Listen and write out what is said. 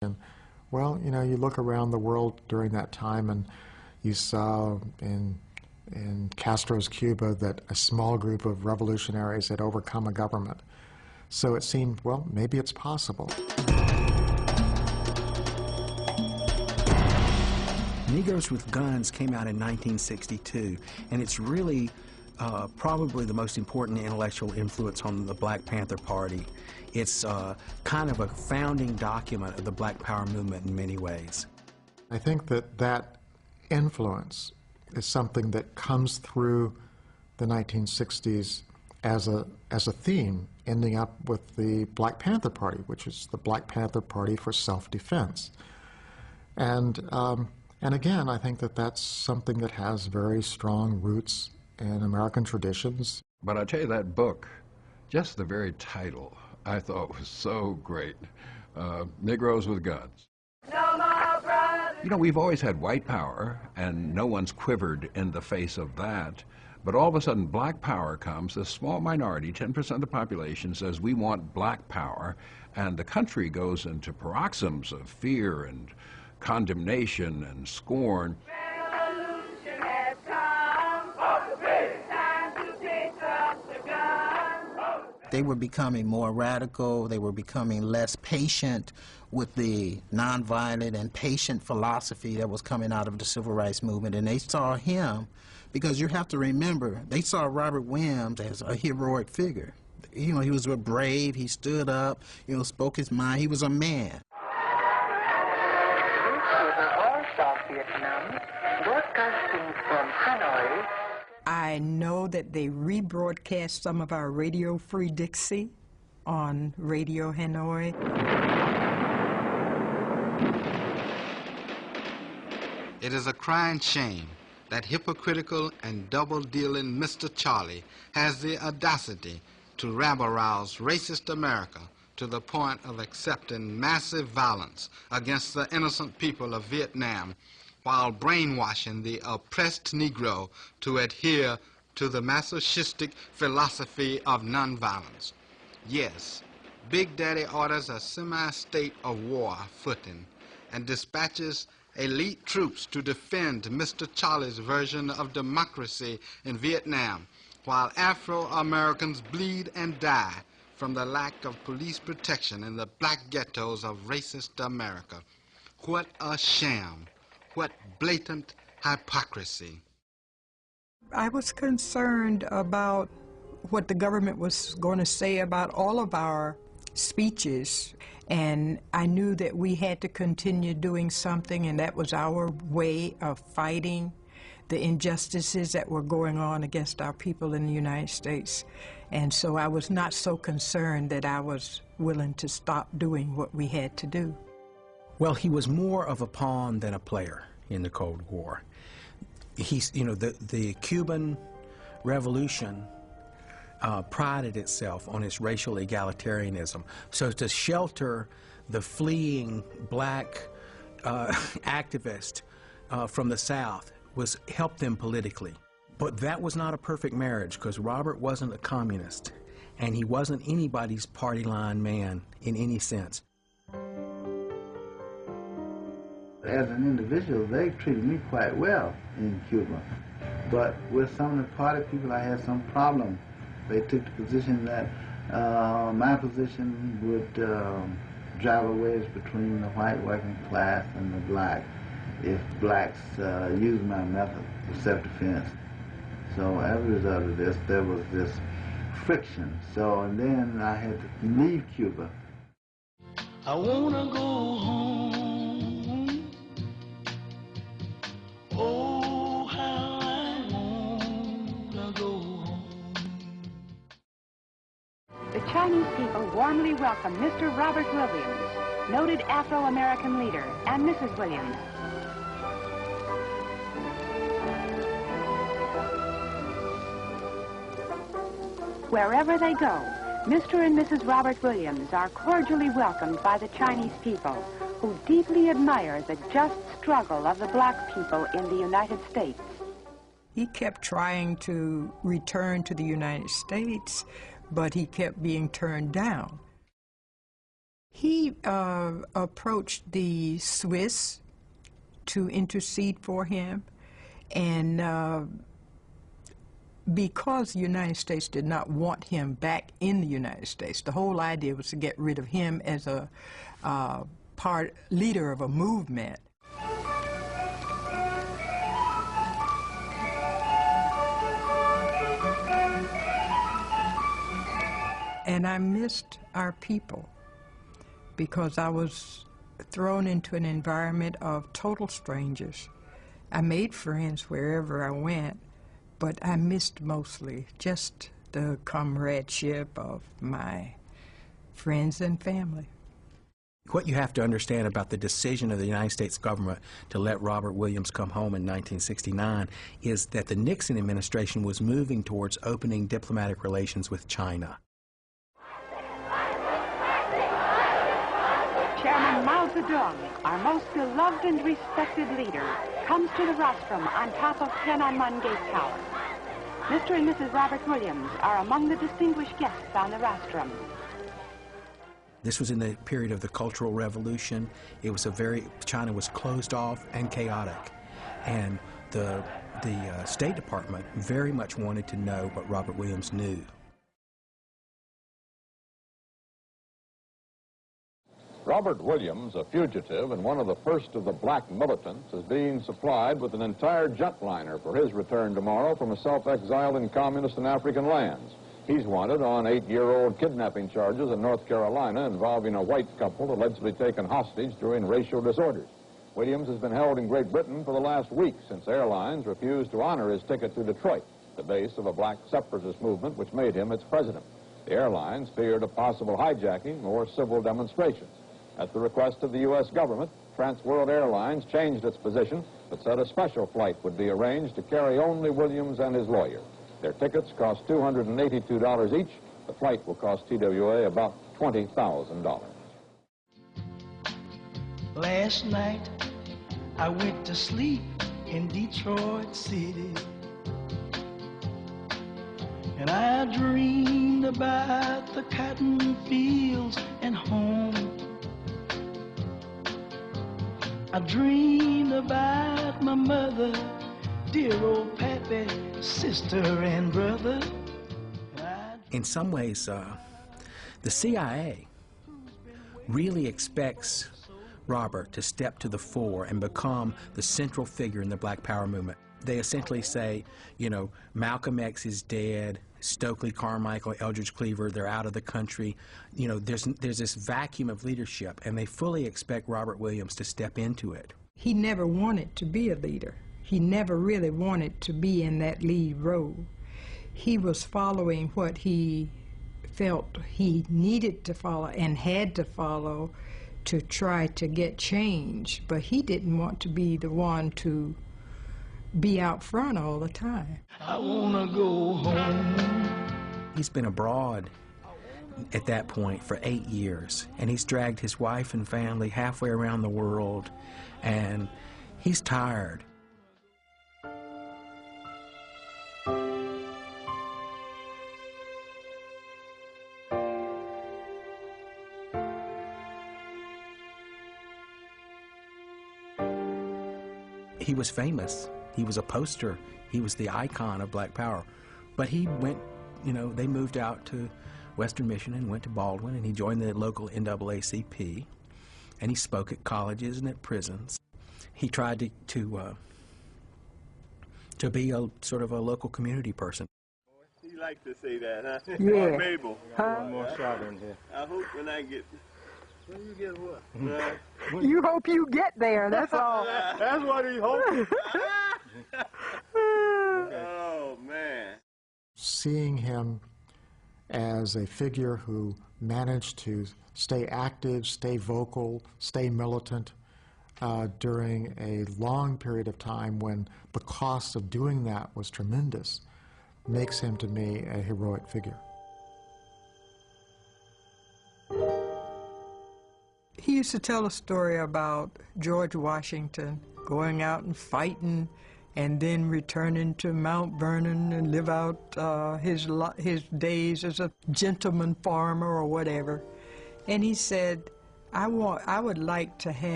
And, well, you know, you look around the world during that time and you saw in Castro's Cuba that a small group of revolutionaries had overcome a government. So it seemed, well, maybe it's possible. Negroes with Guns came out in 1962, and it's really probably the most important intellectual influence on the Black Panther Party. It's kind of a founding document of the Black Power movement in many ways. I think that that influence is something that comes through the 1960s as a theme, ending up with the Black Panther Party, which is the Black Panther Party for self-defense. And again, I think that that's something that has very strong roots in American traditions. But I tell you, that book, just the very title, I thought was so great. Negroes with Guns. You know, we've always had white power, and no one's quivered in the face of that. But all of a sudden, black power comes. A small minority, 10% of the population, says we want black power, and the country goes into paroxysms of fear and condemnation and scorn. Revolution has come. It's time to pick up the gun. They were becoming more radical. They were becoming less patient with the nonviolent and patient philosophy that was coming out of the civil rights movement. And they saw him, because you have to remember, they saw Robert Williams as a heroic figure. You know, he was brave, he stood up, you know, spoke his mind, he was a man. Vietnam, broadcasting from Hanoi. I know that they rebroadcast some of our Radio Free Dixie on Radio Hanoi. It is a crying shame that hypocritical and double-dealing Mr. Charlie has the audacity to rabble-rouse racist America to the point of accepting massive violence against the innocent people of Vietnam while brainwashing the oppressed Negro to adhere to the masochistic philosophy of nonviolence. Yes, Big Daddy orders a semi-state of war footing and dispatches elite troops to defend Mr. Charlie's version of democracy in Vietnam, while Afro-Americans bleed and die from the lack of police protection in the black ghettos of racist America. What a sham. What blatant hypocrisy. I was concerned about what the government was going to say about all of our speeches, and I knew that we had to continue doing something, and that was our way of fighting the injustices that were going on against our people in the United States. And so I was not so concerned that I was willing to stop doing what we had to do. Well, he was more of a pawn than a player in the Cold War. He's, you know, the Cuban Revolution prided itself on its racial egalitarianism. So to shelter the fleeing black activist from the South was help them politically. But that was not a perfect marriage, because Robert wasn't a communist, and he wasn't anybody's party line man in any sense. As an individual, they treated me quite well in Cuba. But with some of the party people, I had some problem. They took the position that my position would drive a wedge between the white working class and the black if blacks used my method of self-defense. So as a result of this, there was this friction. So and then I had to leave Cuba. I wanna go home. Oh, how I wanna go home. The Chinese people warmly welcome Mr. Robert Williams, noted Afro-American leader, and Mrs. Williams. Wherever they go, Mr. and Mrs. Robert Williams are cordially welcomed by the Chinese people, who deeply admire the just struggle of the black people in the United States. He kept trying to return to the United States, but he kept being turned down. He approached the Swiss to intercede for him, and because the United States did not want him back in the United States, the whole idea was to get rid of him as a leader of a movement. And I missed our people because I was thrown into an environment of total strangers. I made friends wherever I went, but I missed mostly just the comradeship of my friends and family. What you have to understand about the decision of the United States government to let Robert Williams come home in 1969 is that the Nixon administration was moving towards opening diplomatic relations with China. Chairman Mao Zedong, our most beloved and respected leader, comes to the rostrum on top of Tiananmen Gate Tower. Mr. and Mrs. Robert Williams are among the distinguished guests on the rostrum. This was in the period of the Cultural Revolution. It was China was closed off and chaotic. And the State Department very much wanted to know what Robert Williams knew. Robert Williams, a fugitive and one of the first of the black militants, is being supplied with an entire jetliner for his return tomorrow from a self-exiled in communist and African lands. He's wanted on 8-year-old kidnapping charges in North Carolina involving a white couple allegedly taken hostage during racial disorders. Williams has been held in Great Britain for the last week since airlines refused to honor his ticket to Detroit, the base of a black separatist movement which made him its president. The airlines feared a possible hijacking or civil demonstrations. At the request of the U.S. government, Trans World Airlines changed its position but said a special flight would be arranged to carry only Williams and his lawyer. Their tickets cost $282 each. The flight will cost TWA about $20,000. Last night I went to sleep in Detroit City, and I dreamed about the cotton fields and home. I dreamed about my mother, dear old pappy, sister and brother. In some ways, the CIA really expects Robert to step to the fore and become the central figure in the Black Power movement. They essentially say, you know, Malcolm X is dead, Stokely Carmichael, Eldridge Cleaver, they're out of the country. You know, there's this vacuum of leadership, and they fully expect Robert Williams to step into it. He never wanted to be a leader. He never really wanted to be in that lead role. He was following what he felt he needed to follow and had to follow to try to get change, but he didn't want to be the one to be out front all the time. I wanna go home. He's been abroad at that point for 8 years, and he's dragged his wife and family halfway around the world, and he's tired. He was famous. He was a poster. He was the icon of Black Power. But he went, you know, they moved out to Western Michigan and went to Baldwin, and he joined the local NAACP, and he spoke at colleges and at prisons. He tried to be a sort of a local community person. You like to say that, huh? Yeah. Mabel. Huh? More shot in here. I hope when I get... When you get what? You hope you get there, that's all. That's what he hopes. Oh, man. Seeing him as a figure who managed to stay active, stay vocal, stay militant during a long period of time when the cost of doing that was tremendous, makes him to me a heroic figure. He used to tell a story about George Washington going out and fighting and then returning to Mount Vernon and live out his days as a gentleman farmer or whatever. And he said, I would like to have